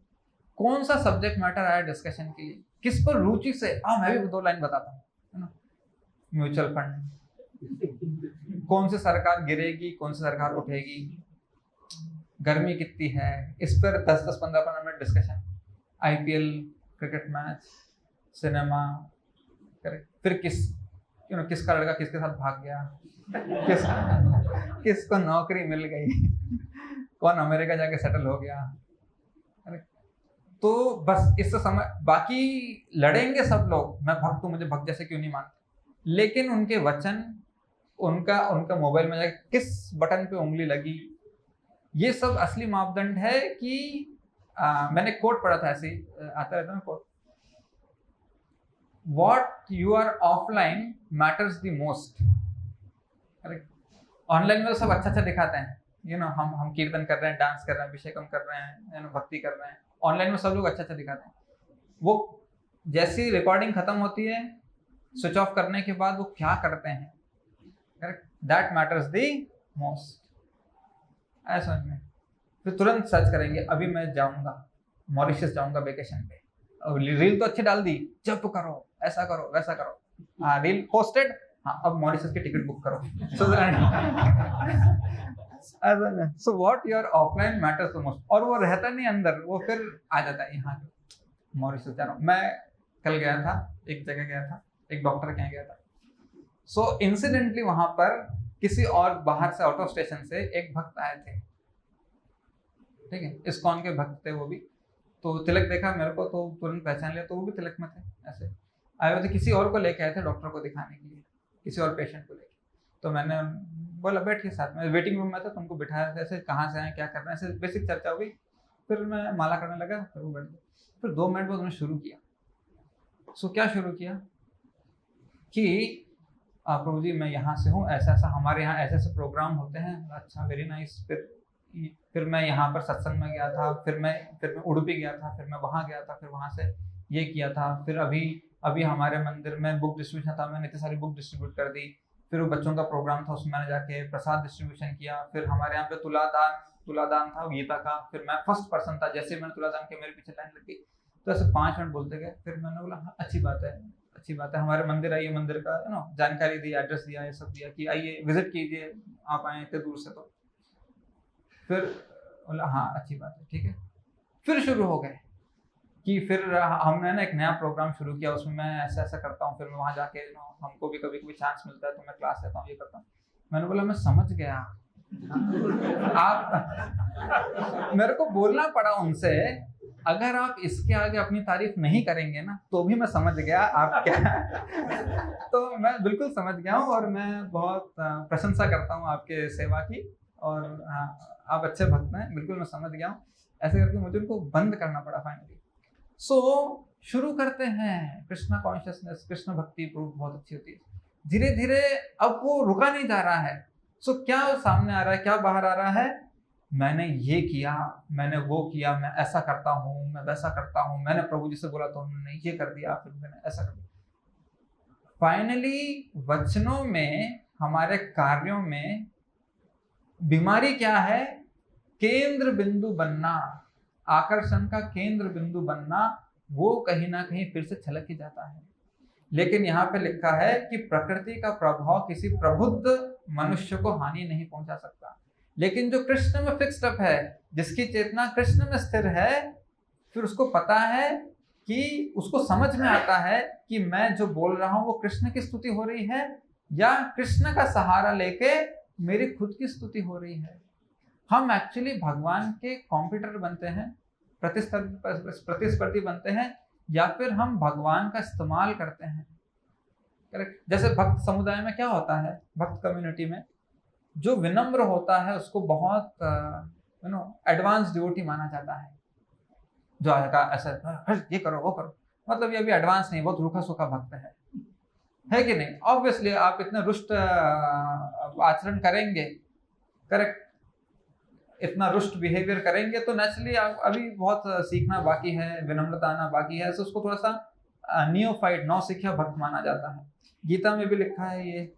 S1: कौन सा सब्जेक्ट मैटर आया डिस्कशन के लिए, किस पर रुचि से, मैं भी 2 लाइन बताता हूँ, है ना। म्यूचुअल फंड, कौन सी सरकार गिरेगी, कौन सी सरकार उठेगी, गर्मी कितनी है, इस पर 10-10, 15-15 minute discussion. IPL, cricket match, cinema, correct. फिर किसका लड़का किसके साथ भाग गया, किसको नौकरी मिल गई, कौन अमेरिका जाके सेटल हो गया, करेक्ट। तो बस इससे समय, बाकी लड़ेंगे सब लोग, मैं भक्त हूँ, मुझे भक्त जैसे क्यों नहीं मानते, लेकिन उनके वचन, उनका मोबाइल में जाके किस बटन पे उंगली लगी, ये सब असली मापदंड है कि मैंने कोट पढ़ा था, ऐसे आता रहता है quote, what you are offline matters the most, correct. Online में तो सब अच्छा दिखाते हैं, हम कीर्तन कर रहे हैं, डांस कर रहे हैं, अभिषेकम कर रहे हैं, भक्ति कर रहे हैं, ऑनलाइन में सब लोग अच्छा दिखाते हैं। वो जैसी रिकॉर्डिंग खत्म होती है, स्विच ऑफ करने के बाद वो क्या करते हैं, correct, that matters the most. ऐसा में फिर तुरंत सर्च करेंगे, अभी मैं जाऊंगा मॉरिशस, जाऊंगा वेकेशन पे, और रील तो अच्छी डाल दी, जब करो, ऐसा करो, वैसा करो, हाँ रील पोस्टेड, हाँ अब मॉरिशस की टिकट बुक करो। So what your offline matters the most, और वो रहता नहीं अंदर, वो फिर आ जाता है यहाँ मॉरिशस जा रहा हूँ। मैं कल गया था, एक जगह गया था, एक डॉक्टर के यहाँ गया था। सो इंसिडेंटली वहां पर किसी और बाहर से, आउट ऑफ स्टेशन से एक भक्त आए थे, ठीक है, इस्कॉन के भक्त थे वो भी। तो तिलक देखा मेरे को तो तुरंत पहचान लिया, तो वो भी तिलक में थे। ऐसे आए हुए थे, किसी और को लेके आए थे डॉक्टर को दिखाने के लिए, किसी और पेशेंट को लेके। तो मैंने बोला बैठिए साथ में, वेटिंग रूम में था, तुमको बिठाया, ऐसे कहाँ से आए, क्या कर रहे हैं, ऐसे बेसिक चर्चा हुई। फिर मैं माला करने लगा, फिर वो बैठ गए। फिर 2 मिनट बाद उन्होंने शुरू किया। सो क्या शुरू किया कि प्रभु जी मैं यहाँ से हूँ, ऐसा ऐसा हमारे यहाँ ऐसे ऐसे प्रोग्राम होते हैं। अच्छा, वेरी नाइस। फिर मैं यहाँ पर सत्संग में गया था, फिर मैं उडुपी गया था, फिर मैं वहाँ गया था, फिर वहाँ से ये किया था, फिर अभी हमारे मंदिर में बुक डिस्ट्रीब्यूशन था, मैंने इतनी सारी बुक डिस्ट्रीब्यूट कर दी। फिर वो बच्चों का प्रोग्राम था, उसमें मैंने जाके प्रसाद डिस्ट्रीब्यूशन किया। फिर हमारे यहाँ पे तुलादान था गीता का, फिर मैं फर्स्ट पर्सन था। जैसे मैंने तुलादान किया, मेरे पीछे लाइन लग गई। तो ऐसे 5 मिनट बोलते गए। फिर मैंने बोला हाँ अच्छी बात है, अच्छी बात है, हमारे मंदिर आइए, मंदिर का जानकारी दी, एड्रेस दिया, ये सब दिया कि आइए विजिट कीजिए, आप आए इतने दूर से। तो फिर बोला हाँ अच्छी बात है, ठीक है। फिर शुरू हो गए कि फिर हमने ना एक नया प्रोग्राम शुरू किया, उसमें मैं ऐसा ऐसा करता हूँ, फिर मैं वहाँ जाके हमको भी कभी कभी चांस मिलता है तो मैं क्लास लेता हूँ, ये करता हूँ। मैंने बोला मैं समझ गया, आप मेरे को बोलना पड़ा उनसे अगर आप इसके आगे अपनी तारीफ नहीं करेंगे ना तो भी मैं समझ गया आप क्या तो मैं बिल्कुल समझ गया हूँ और मैं बहुत प्रशंसा करता हूँ आपके सेवा की। और आप अच्छे भक्त हैं, बिल्कुल मैं समझ गया हूँ। ऐसे करके मुझे उनको बंद करना पड़ा फाइनली। सो शुरू करते हैं। कृष्णा कॉन्शियसनेस, कृष्ण भक्ति बहुत अच्छी होती है। धीरे धीरे अब वो रुका नहीं जा रहा है। सो क्या सामने आ रहा है, क्या बाहर आ रहा है? मैंने ये किया, मैंने वो किया, मैं ऐसा करता हूँ, मैं वैसा करता हूँ, मैंने प्रभु जी से बोला तो उन्होंने ये कर दिया, फिर मैंने ऐसा कर दिया। फाइनली वचनों में, हमारे कार्यों में बीमारी क्या है? केंद्र बिंदु बनना, आकर्षण का केंद्र बिंदु बनना, वो कहीं ना कहीं फिर से छलक ही जाता है। लेकिन यहाँ पे लिखा है कि प्रकृति का प्रभाव किसी प्रबुद्ध मनुष्य को हानि नहीं पहुंचा सकता। लेकिन जो कृष्ण में फिक्स्ड अप है, जिसकी चेतना कृष्ण में स्थिर है, फिर उसको पता है कि उसको समझ में आता है कि मैं जो बोल रहा हूं वो कृष्ण की स्तुति हो रही है या कृष्ण का सहारा लेके मेरी खुद की स्तुति हो रही है। हम एक्चुअली भगवान के कॉम्पिटिटर बनते हैं, प्रतिस्पर्धी बनते हैं, या फिर हम भगवान का इस्तेमाल करते हैं। करेक्ट। जैसे भक्त समुदाय में क्या होता है, भक्त कम्युनिटी में जो विनम्र होता है उसको बहुत एडवांस डिवोटी माना जाता है। जो आएगा ऐसा ये करो वो करो, मतलब ये अभी एडवांस नहीं, बहुत रूखा सूखा भक्त है कि नहीं? ऑब्वियसली आप इतने रुष्ट आचरण करेंगे, करेक्ट, इतना रुष्ट बिहेवियर करेंगे तो नेचुरली आप अभी बहुत सीखना बाकी है, विनम्रता आना बाकी है। तो उसको थोड़ा सा नियोफाइट, नौसिखिया भक्त माना जाता है। गीता में भी लिखा है ये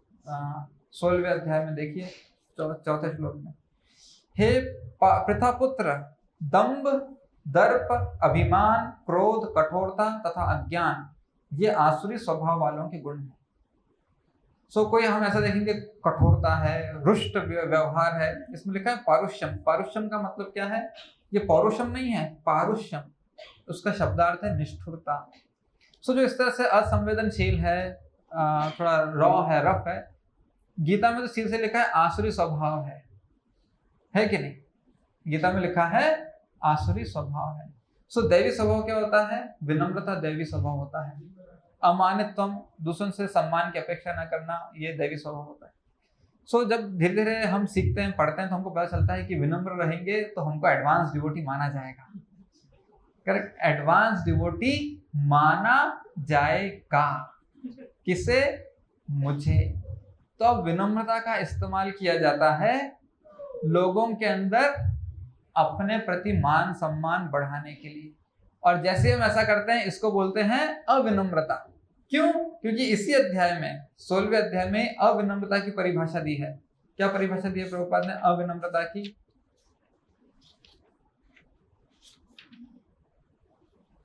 S1: 16वें अध्याय में देखिए, चौथे श्लोक में, हे पृथापुत्र, दंभ, दर्प, अभिमान, क्रोध, कठोरता तथा अज्ञान ये आसुरी स्वभाव वालों के गुण हैं। सो कोई हम ऐसा देखेंगे कठोरता है, रुष्ट व्यवहार है, इसमें लिखा है पारुष्यम। पारुष्यम का मतलब क्या है? ये पौरुषम नहीं है, पारुष्यम, उसका शब्दार्थ है निष्ठुरता। सो जो इस तरह से असंवेदनशील है, थोड़ा रॉ है, रफ है, गीता में तो सीधे से लिखा है आसुरी स्वभाव है कि नहीं? गीता में लिखा है आसुरी स्वभाव है। सो दैवी स्वभाव क्या होता है? विनम्रता दैवी स्वभाव होता है। अमानित्वम, दूसरों से सम्मान की अपेक्षा न करना, ये दैवी स्वभाव होता है। सो जब धीरे धीरे हम सीखते हैं, पढ़ते हैं, तो हमको पता चलता है कि विनम्र रहेंगे तो हमको एडवांस डिवोटी माना जाएगा। करेक्ट, एडवांस डिवोटी माना जाएगा। किसे? मुझे। तो अब विनम्रता का इस्तेमाल किया जाता है लोगों के अंदर अपने प्रति मान सम्मान बढ़ाने के लिए, और जैसे हम ऐसा करते हैं इसको बोलते हैं अविनम्रता। क्यों? क्योंकि इसी अध्याय में, 16वें अध्याय में अविनम्रता की परिभाषा दी है। क्या परिभाषा दी है प्रभुपाद ने अविनम्रता की?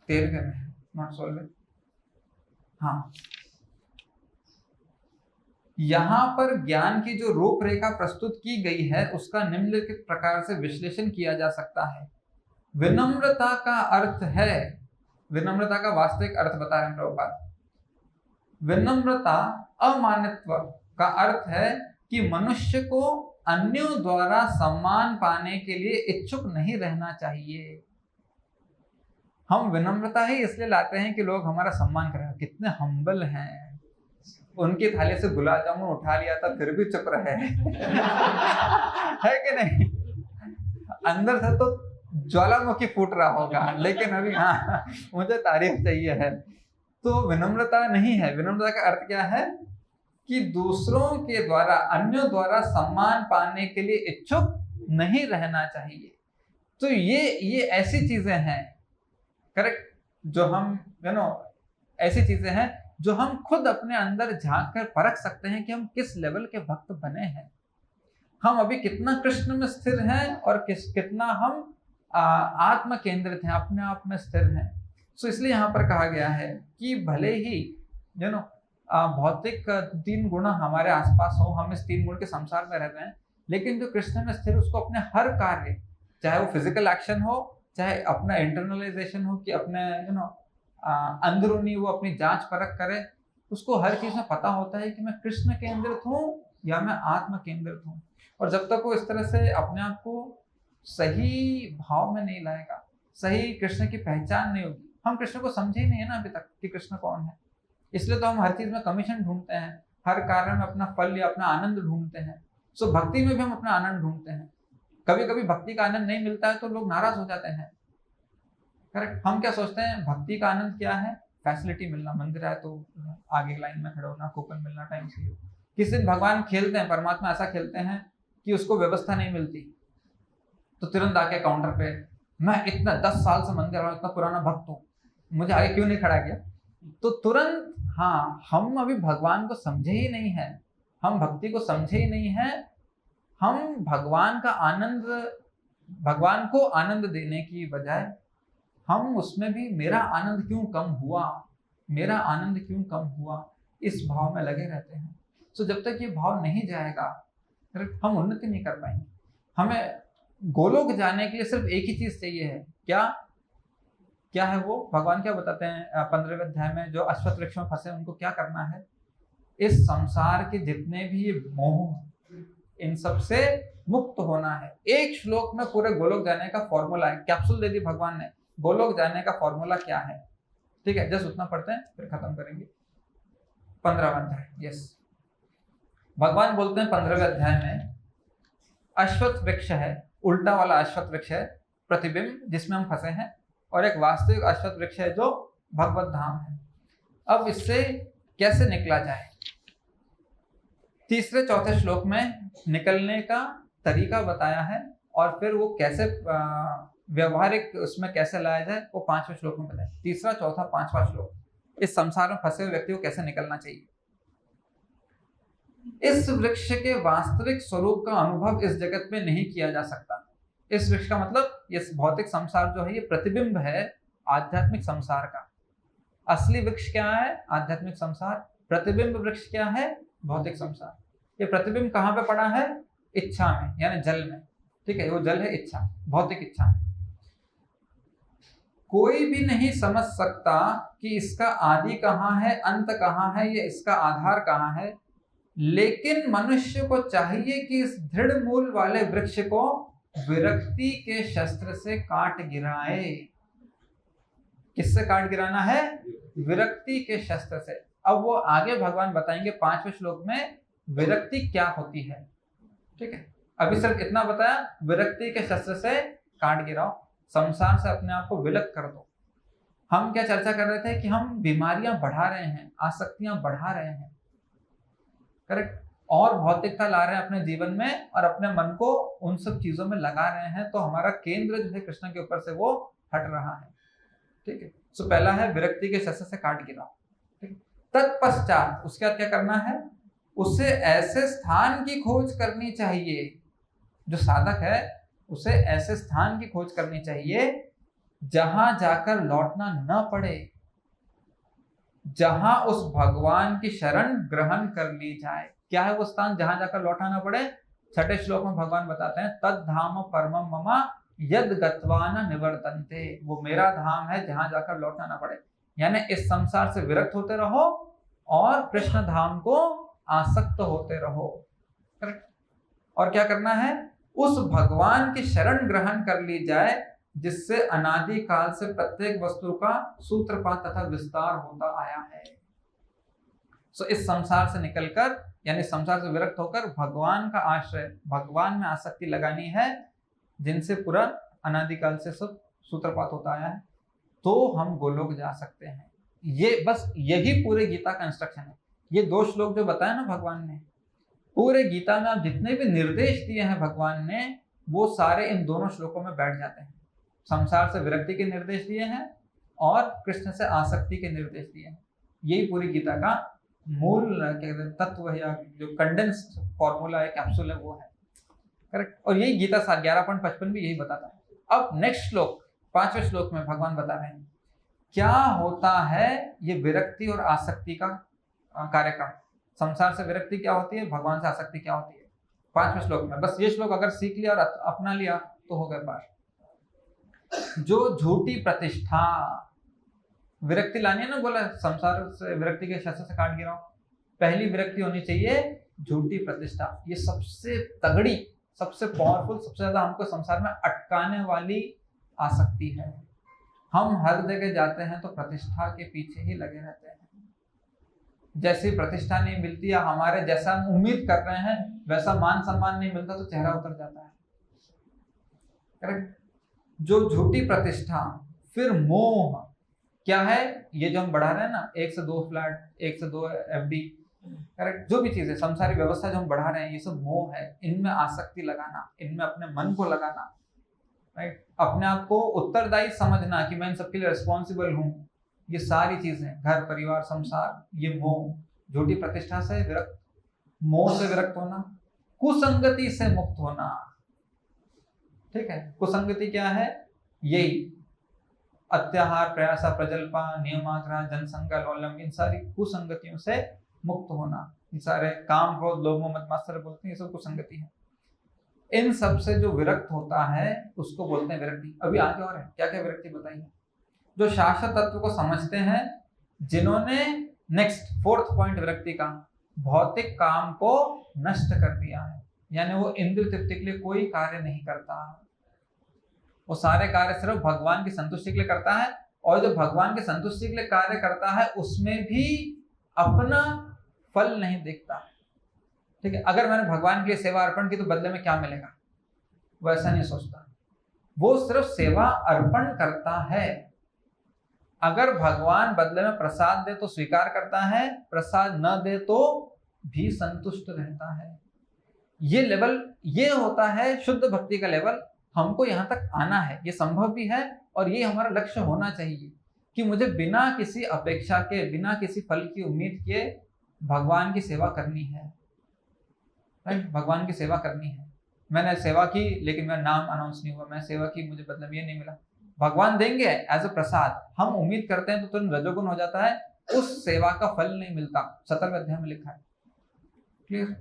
S1: 13वें में, नॉट 16वें। हाँ, यहाँ पर ज्ञान की जो रूपरेखा प्रस्तुत की गई है उसका निम्नलिखित प्रकार से विश्लेषण किया जा सकता है। विनम्रता का अर्थ है, विनम्रता का वास्तविक अर्थ बता रहे हैं प्रभुपाद। विनम्रता अमानित्व का अर्थ है कि मनुष्य को अन्यों द्वारा सम्मान पाने के लिए इच्छुक नहीं रहना चाहिए। हम विनम्रता ही इसलिए लाते हैं कि लोग हमारा सम्मान करें। कितने हम्बल हैं, उनकी थाली से गुलाब जामुन उठा लिया था फिर भी चुप रहे है कि नहीं? अंदर से तो ज्वालामुखी फूट रहा होगा, लेकिन अभी हाँ मुझे तारीफ चाहिए है। तो विनम्रता नहीं है। विनम्रता का अर्थ क्या है? कि दूसरों के द्वारा, अन्यों द्वारा सम्मान पाने के लिए इच्छुक नहीं रहना चाहिए। तो ये ऐसी चीजें हैं, करेक्ट, जो हम ऐसी चीजें हैं जो हम खुद अपने अंदर झांक कर परख सकते हैं कि हम किस लेवल के भक्त बने हैं, हम अभी कितना कृष्ण में स्थिर हैं और कितना हम आत्म केंद्रित हैं, अपने आप में स्थिर हैं। सो इसलिए यहाँ पर कहा गया है कि भले ही भौतिक 3 गुण हमारे आसपास हो, हम इस 3 गुण के संसार में रहते हैं, लेकिन जो कृष्ण में स्थिर, उसको अपने हर कार्य, चाहे वो फिजिकल एक्शन हो, चाहे अपना इंटरनलाइजेशन हो, कि अपने अंदरूनी वो अपनी जांच परख करे, उसको हर चीज में पता होता है कि मैं कृष्ण केंद्रित हूँ या मैं आत्म केंद्रित हूँ। और जब तक वो इस तरह से अपने आप को सही भाव में नहीं लाएगा, सही कृष्ण की पहचान नहीं होगी। हम कृष्ण को समझे ही नहीं है ना अभी तक कि कृष्ण कौन है। इसलिए तो हम हर चीज में कमीशन ढूंढते हैं, हर कार्य में अपना फल या अपना आनंद ढूंढते हैं। सो भक्ति में भी हम अपना आनंद ढूंढते हैं। कभी कभी भक्ति का आनंद नहीं मिलता है तो लोग नाराज हो जाते हैं। करेक्ट। हम क्या सोचते हैं भक्ति का आनंद क्या है? फैसिलिटी मिलना, मंदिर है तो आगे लाइन में खड़े होना, कूपन मिलना टाइम से। किस दिन भगवान खेलते हैं, परमात्मा ऐसा खेलते हैं कि उसको व्यवस्था नहीं मिलती तो तुरंत आके काउंटर पे, मैं इतना 10 साल से मंदिर इतना पुराना भक्त हूँ, मुझे आगे क्यों नहीं खड़ा किया? तो तुरंत, हाँ, हम अभी भगवान को समझे ही नहीं है, हम भक्ति को समझे ही नहीं है। हम भगवान का आनंद, भगवान को आनंद देने की बजाय हम उसमें भी मेरा आनंद क्यों कम हुआ, मेरा आनंद क्यों कम हुआ, इस भाव में लगे रहते हैं। तो जब तक ये भाव नहीं जाएगा हम उन्नति नहीं कर पाएंगे। हमें गोलोक जाने के लिए सिर्फ एक ही चीज चाहिए है। क्या क्या है वो? भगवान क्या बताते हैं 15वें अध्याय में, जो अश्वत्थ वृक्ष में फंसे उनको क्या करना है? इस संसार के जितने भी ये मोह, इन सब से मुक्त होना है। एक श्लोक में पूरे गोलोक जाने का फॉर्मूला है, कैप्सूल दे दी भगवान ने। गोलोक जाने का फॉर्मूला क्या है? ठीक है, जस्ट उतना पढ़ते हैं फिर खत्म करेंगे। 15वां अध्याय, यस। भगवान बोलते हैं 15वें अध्याय में, अश्वत्थ वृक्ष है, उल्टा वाला अश्वत्थ वृक्ष है प्रतिबिंब जिसमें हम फंसे हैं, और एक वास्तविक अश्वत्थ वृक्ष है जो भगवत धाम है। अब इससे कैसे निकला जाए? तीसरे चौथे श्लोक में निकलने का तरीका बताया है, और फिर वो कैसे व्यवहारिक उसमें कैसे लाया जाए वो 5वें श्लोक में बताया। तीसरा, चौथा, 5वां श्लोक, इस संसार में फंसे हुए व्यक्ति को कैसे निकलना चाहिए। इस वृक्ष के वास्तविक स्वरूप का अनुभव इस जगत में नहीं किया जा सकता। इस वृक्ष का मतलब ये भौतिक संसार जो है ये प्रतिबिंब है आध्यात्मिक संसार का। असली वृक्ष क्या है? आध्यात्मिक संसार। प्रतिबिंब वृक्ष क्या है? भौतिक संसार। ये प्रतिबिंब कहाँ पे पड़ा है? इच्छा में, यानी जल में। ठीक है, वो जल है इच्छा, भौतिक इच्छा में। कोई भी नहीं समझ सकता कि इसका आदि कहाँ है, अंत कहाँ है, या इसका आधार कहाँ है, लेकिन मनुष्य को चाहिए कि इस दृढ़ मूल वाले वृक्ष को विरक्ति के शस्त्र से काट गिराए। किससे काट गिराना है? विरक्ति के शस्त्र से। अब वो आगे भगवान बताएंगे 5वें श्लोक में विरक्ति क्या होती है। ठीक है, अभी सिर्फ इतना बताया, विरक्ति के शस्त्र से काट गिराओ, संसार से अपने आप को विलक कर दो। हम क्या चर्चा कर रहे थे कि हम बीमारियां बढ़ा रहे हैं, आसक्तियां बढ़ा रहे हैं, करेक्ट, और भौतिकता ला रहे हैं अपने जीवन में, और अपने मन को उन सब चीजों में लगा रहे हैं, तो हमारा केंद्र जो है कृष्ण के ऊपर से वो हट रहा है। ठीक है, सो पहला है विरक्ति के शस्त्र से काट गिराओ। ठीक, तत्पश्चात उसके बाद क्या करना है? उसे ऐसे स्थान की खोज करनी चाहिए, जो साधक है उसे ऐसे स्थान की खोज करनी चाहिए जहां जाकर लौटना न पड़े, जहां उस भगवान की शरण ग्रहण कर ली जाए। क्या है वो स्थान जहां जाकर लौटना न पड़े? 6ठे श्लोक में भगवान बताते हैं, तद धाम परमम मम यद गत्वा न निवर्तन्ते। वो मेरा धाम है जहां जाकर लौटना न पड़े, यानी इस संसार से विरक्त होते रहो और कृष्ण धाम को आसक्त होते रहो। करेक्ट। और क्या करना है? उस भगवान की शरण ग्रहण कर ली जाए जिससे अनादि काल से प्रत्येक वस्तु का सूत्रपात तथा विस्तार होता आया है। सो इस संसार से निकलकर, यानी संसार से विरक्त होकर भगवान का आश्रय, भगवान में आसक्ति लगानी है, जिनसे पूरा अनादिकाल से सब सूत्रपात होता आया है, तो हम गोलोक जा सकते हैं। ये बस यही पूरे गीता का इंस्ट्रक्शन है। ये 2 श्लोक जो बताया ना भगवान ने, पूरे गीता में आप जितने भी निर्देश दिए हैं भगवान ने, वो सारे इन दोनों श्लोकों में बैठ जाते हैं। संसार से विरक्ति के निर्देश दिए हैं और कृष्ण से आसक्ति के निर्देश दिए हैं। यही पूरी गीता का मूल तत्व है, या जो कंडेंस्ड फॉर्मूला है, कैप्सूल है, वो है। करेक्ट। और यही गीता 11.55 भी यही बताता है। अब नेक्स्ट श्लोक, 5वें श्लोक में भगवान बता रहे हैं क्या होता है ये विरक्ति और आसक्ति का कार्यक्रम। संसार से विरक्ति क्या होती है, भगवान से आसक्ति क्या होती है, 5वें श्लोक में। बस ये श्लोक अगर सीख लिया और अपना लिया तो हो गए पार। जो झूठी प्रतिष्ठा, विरक्ति लानी है ना, बोला संसार से विरक्ति के शस्त्र से काट गिराओ। पहली विरक्ति होनी चाहिए झूठी प्रतिष्ठा। ये सबसे तगड़ी, सबसे पावरफुल, सबसे ज्यादा हमको संसार में अटकाने वाली आसक्ति है। हम हर जगह जाते हैं तो प्रतिष्ठा के पीछे ही लगे रहते हैं। जैसी प्रतिष्ठा नहीं मिलती या हमारे जैसा हम उम्मीद कर रहे हैं वैसा मान सम्मान नहीं मिलता तो चेहरा उतर जाता है। करेक्ट। जो झूठी प्रतिष्ठा, फिर मोह क्या है, ये जो हम बढ़ा रहे हैं ना, 1 से 2 फ्लैट, 1 से 2 एफडी, करेक्ट, जो भी चीजें संसारी व्यवस्था जो हम बढ़ा रहे हैं, ये सब मोह है। इनमें आसक्ति लगाना, इनमें अपने मन को लगाना, राइट, अपने आप को उत्तरदायी समझना कि मैं इन सबके लिए रिस्पॉन्सिबल हूँ, ये सारी चीजें, घर परिवार संसार, ये मोह। झूठी प्रतिष्ठा से विरक्त, मोह से विरक्त होना, कुसंगति से मुक्त होना। ठीक है, कुसंगति क्या है, यही अत्याहार, प्रयासा, प्रजल्पा, नियमाग्रह, जनसंग, लौल्यम, इन सारी कुसंगतियों से मुक्त होना। ये सारे काम, क्रोध, लोभ, मोह, मद, मात्सर्य बोलते हैं, ये सब कुसंगति है। इन सब से जो विरक्त होता है उसको बोलते हैं विरक्ति। अभी आगे और है, क्या क्या विरक्ति बताइए। जो शाश्वत तत्व को समझते हैं, जिन्होंने नेक्स्ट 4th पॉइंट विरक्ति का, भौतिक काम को नष्ट कर दिया है, यानी वो इंद्रिय तृप्ति के लिए कोई कार्य नहीं करता, वो सारे कार्य सिर्फ भगवान की संतुष्टि के लिए करता है। और जो भगवान की संतुष्टि के लिए कार्य करता है उसमें भी अपना फल नहीं देखता। ठीक है, अगर मैंने भगवान के लिए सेवा अर्पण की तो बदले में क्या मिलेगा, वो ऐसा नहीं सोचता। वो सिर्फ सेवा अर्पण करता है। अगर भगवान बदले में प्रसाद दे तो स्वीकार करता है, प्रसाद न दे तो भी संतुष्ट रहता है। ये लेवल, ये होता है शुद्ध भक्ति का लेवल। हमको यहाँ तक आना है, ये संभव भी है और ये हमारा लक्ष्य होना चाहिए कि मुझे बिना किसी अपेक्षा के, बिना किसी फल की उम्मीद के भगवान की सेवा करनी है। राइट, भगवान की सेवा करनी है। मैंने सेवा की लेकिन मेरा नाम अनाउंस नहीं हुआ, मैं सेवा की, मुझे मतलब ये नहीं मिला। भगवान देंगे एज अ प्रसाद, हम उम्मीद करते हैं तो तुरंत रजोगुण हो जाता है, उस सेवा का फल नहीं मिलता। 17वें अध्याय में लिखा है, क्लियर।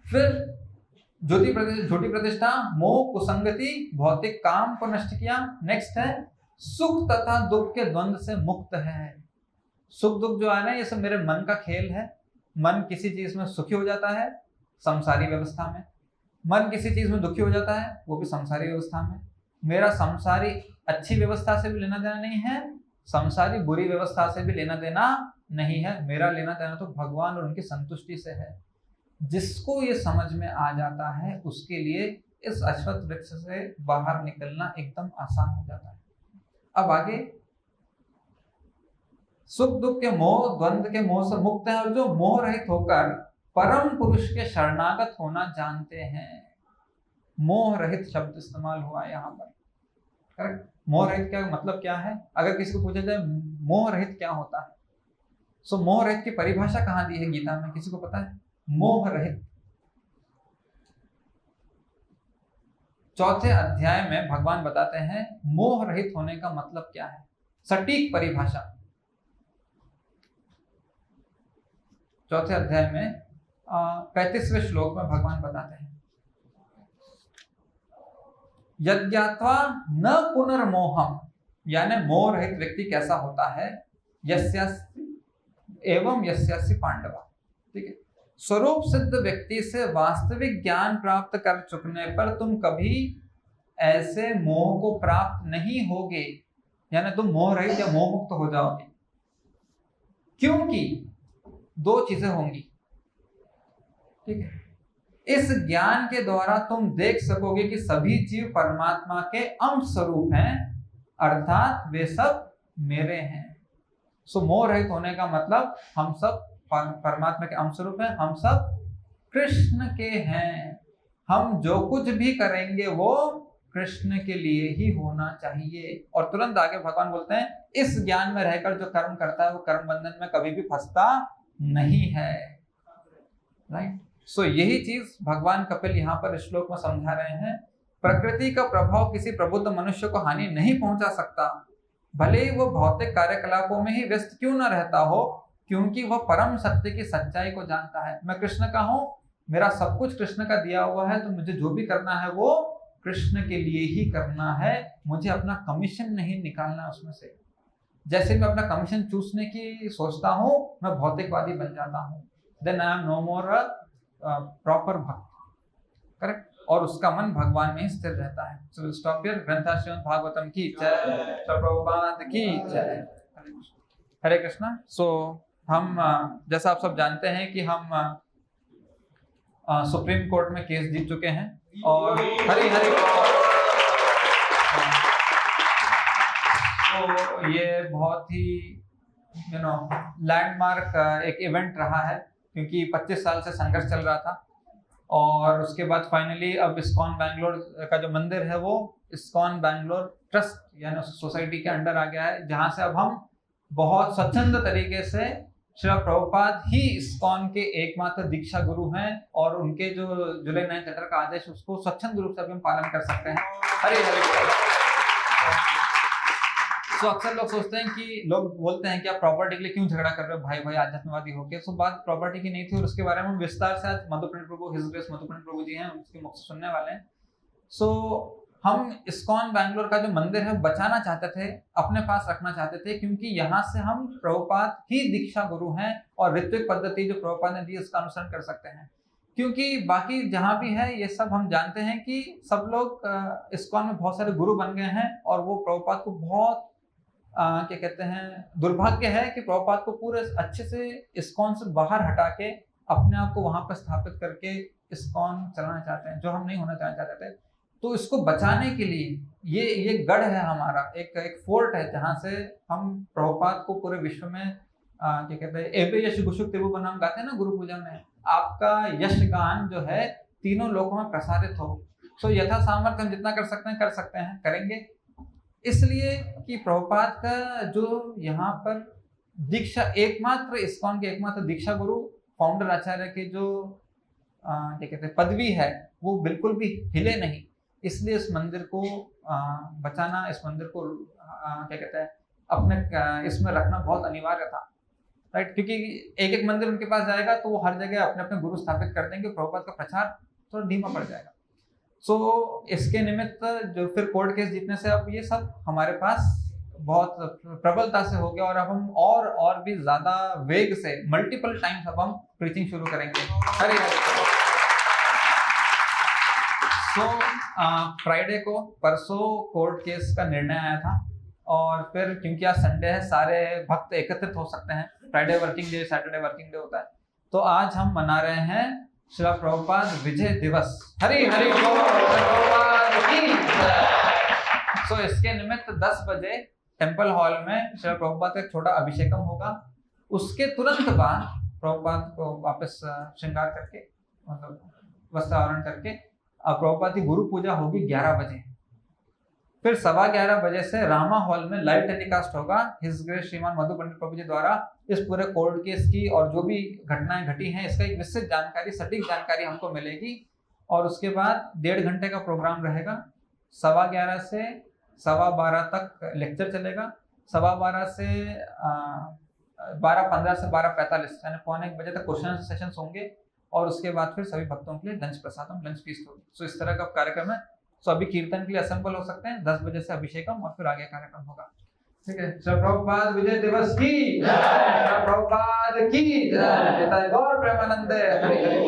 S1: फिर झूठी प्रतिष्ठा, मोह, कुसंगति, भौतिक काम को नष्ट किया। नेक्स्ट है सुख तथा दुख के द्वंद्व से मुक्त है। सुख दुख जो है ना, ये सब मेरे मन का खेल है। मन किसी चीज में सुखी हो जाता है, संसारी व्यवस्था में, मन किसी चीज में दुखी हो जाता है, वो भी संसारी व्यवस्था में। मेरा संसारी अच्छी व्यवस्था से भी लेना देना नहीं है, संसारी बुरी व्यवस्था से भी लेना देना नहीं है। मेरा लेना देना तो भगवान और उनकी संतुष्टि से है। जिसको ये समझ में आ जाता है उसके लिए इस अश्वत्थ वृक्ष से बाहर निकलना एकदम आसान हो जाता है। अब आगे, सुख दुख के मोह, द्वंद्व के मोह से मुक्त है और जो मोह रहित होकर परम पुरुष के शरणागत होना जानते हैं। मोह रहित शब्द इस्तेमाल हुआ यहाँ पर, करेक्ट। मोह रहित क्या मतलब क्या है, अगर किसी को पूछा जाए मोह रहित क्या होता है, सो मोह रहित की परिभाषा कहाँ दी है गीता में, किसी को पता है? मोह रहित 4थे अध्याय में भगवान बताते हैं मोह रहित होने का मतलब क्या है, सटीक परिभाषा। 4थे अध्याय में 35वें श्लोक में भगवान बताते हैं, यज्ञात्वा न पुनर्मोहम, यानी मोह रहित व्यक्ति कैसा होता है, यस्यास्ति एवं यस्यास्ति पांडवा। ठीक है, स्वरूप सिद्ध व्यक्ति से वास्तविक ज्ञान प्राप्त कर चुकने पर तुम कभी ऐसे मोह को प्राप्त नहीं होगे, यानी तुम मोह रहित या मोह मुक्त हो जाओगे। क्योंकि 2 चीजें होंगी। ठीक है, इस ज्ञान के द्वारा तुम देख सकोगे कि सभी जीव परमात्मा के अंश स्वरूप हैं, अर्थात वे सब मेरे हैं। सो मोह रहित होने का मतलब हम सब परमात्मा के अंश स्वरूप हैं, हम सब कृष्ण के हैं। हम जो कुछ भी करेंगे वो कृष्ण के लिए ही होना चाहिए। और तुरंत आगे भगवान बोलते हैं, इस ज्ञान में रहकर जो कर्म करता है वो कर्म बंधन में कभी भी फंसता नहीं है। राइट, सो यही चीज भगवान कपिल यहाँ पर श्लोक में समझा रहे हैं। प्रकृति का प्रभाव किसी प्रबुद्ध मनुष्य को हानि नहीं पहुंचा सकता, भले ही वो भौतिक कार्यकलापों में ही व्यस्त क्यों न रहता हो, क्योंकि वह परम सत्य की सच्चाई को जानता है। मैं कृष्ण का हूं, मेरा सब कुछ कृष्ण का दिया हुआ है, तो मुझे जो भी करना है वो कृष्ण के लिए ही करना है। मुझे अपना कमीशन नहीं निकालना उसमें से। जैसे मैं अपना कमीशन चूसने की सोचता हूँ, मैं भौतिकवादी बन जाता हूँ। Then I am no more proper भक्त। करेक्ट। और उसका मन भगवान में ही स्थिर रहता है। So stop here. ग्रंथा श्रीमद् भागवतम की जय, प्रभुपाद की जय। हरे कृष्णा। सो हम जैसा आप सब जानते हैं कि हम सुप्रीम कोर्ट में केस जीत चुके हैं और हरे हरे तो ये बहुत ही लैंडमार्क एक इवेंट रहा है, क्योंकि 25 साल से संघर्ष चल रहा था और उसके बाद फाइनली अब इस्कॉन बैंगलोर का जो मंदिर है वो इस्कॉन बैंगलोर ट्रस्ट यानी सोसाइटी के अंडर आ गया है, जहां से अब हम बहुत स्वच्छंद तरीके से श्रील प्रभुपाद ही इस्कॉन के एकमात्र दीक्षा गुरु हैं और उनके जो जुलाई 9 लेटर का आदेश उसको स्वच्छंद रूप से अभी हम पालन कर सकते हैं। हरे हरे। तो अक्सर लोग सोचते हैं कि लोग बोलते हैं कि आप प्रॉपर्टी के लिए क्यों झगड़ा कर रहे हो भाई भाई आध्यात्मवादी होके। सो बात प्रॉपर्टी की नहीं थी और उसके बारे में हम विस्तार से आज मधुप्रणीत प्रभु हिज ग्रेस मधुप्रणीत प्रभु जी हैं उनके मुख से सुनने वाले हैं। सो हम इस्कॉन बैंगलोर का जो मंदिर है बचाना चाहते थे, अपने पास रखना चाहते थे, क्योंकि यहाँ से हम प्रभुपाद ही दीक्षा गुरु हैं और ऋत्विक पद्धति जो प्रभुपाद ने दी उसका अनुसरण कर सकते हैं। क्योंकि बाकी जहाँ भी है ये सब हम जानते हैं कि सब लोग इस्कॉन में बहुत सारे गुरु बन गए हैं और वो प्रभुपाद को बहुत क्या कहते हैं दुर्भाग्य है कि प्रभुपाद को पूरे अच्छे से इस्कॉन से बाहर हटा के अपने आप को वहां पर स्थापित करके इस्कॉन चलाना चाहते हैं, जो हम नहीं होना चाहते थे। तो इसको बचाने के लिए ये गढ़ है हमारा, एक फोर्ट है जहां से हम प्रभुपाद को पूरे विश्व में क्या कहते हैं एवे यश गुशुक तेबु बनाम गाते हैं ना गुरु पूजा में, आपका यश गान जो है तीनों लोकों में प्रसारित हो। सो यथा सामर्थ्य हम जितना कर सकते हैं करेंगे, इसलिए कि प्रभुपाद का जो यहाँ पर दीक्षा एकमात्र इस्कॉन के एकमात्र दीक्षा गुरु फाउंडर आचार्य की जो क्या कहते हैं पदवी है वो बिल्कुल भी हिले नहीं। इसलिए इस मंदिर को बचाना, इस मंदिर को क्या कहते हैं अपने इसमें रखना बहुत अनिवार्य था, राइट। क्योंकि एक मंदिर उनके पास जाएगा तो वो हर जगह अपने अपने गुरु स्थापित कर देंगे, प्रभुपाद का प्रचार थोड़ा धीमा पड़ जाएगा। सो इसके निमित्त जो फिर कोर्ट केस जीतने से अब ये सब हमारे पास बहुत प्रबलता से हो गया और अब हम और भी ज्यादा वेग से मल्टीपल टाइम्स अब हम प्रीचिंग शुरू करेंगे। हरे हरे। सो फ्राइडे को परसों कोर्ट केस का निर्णय आया था और फिर क्योंकि आज संडे है सारे भक्त एकत्रित हो सकते हैं, Friday working day Saturday working day होता है, तो आज हम मना रहे हैं श्रील प्रभुपाद विजय दिवस। हरि हरि सो इसके निमित्त 10 बजे टेंपल हॉल में श्रील प्रभुपाद का एक छोटा अभिषेकम होगा। उसके तुरंत बाद प्रभुपाद को वापस श्रृंगार करके मतलब वस्त्रावरण करके प्रभुपाद की गुरु पूजा होगी 11 बजे। फिर 11:15 बजे से रामा हॉल में लाइव टेलीकास्ट होगा हिज ग्रेस श्रीमान मधु पंडित प्रभु जी द्वारा इस पूरे कोर्ट केस की और जो भी घटनाएं घटी हैं इसका एक विस्तृत जानकारी, सटीक जानकारी हमको मिलेगी। और उसके बाद 1.5 घंटे का प्रोग्राम रहेगा। 11:15 से 12:15 तक लेक्चर चलेगा। 12:15 से 12:15 से 12:45 यानी 12:45 बजे तक क्वेश्चन सेशंस होंगे और उसके बाद फिर सभी भक्तों के लिए लंच प्रसादम लंच फीस्ट होगी। सो इस तरह का कार्यक्रम है। सो अभी कीर्तन के लिए असेंबल हो सकते हैं। 10 बजे से अभिषेकम और फिर आगे कार्यक्रम होगा। ठीक है। श्री प्रभुपाद विजय दिवस की जय, प्रभुपाद की जय। गौर प्रेमानंद हरि हरि।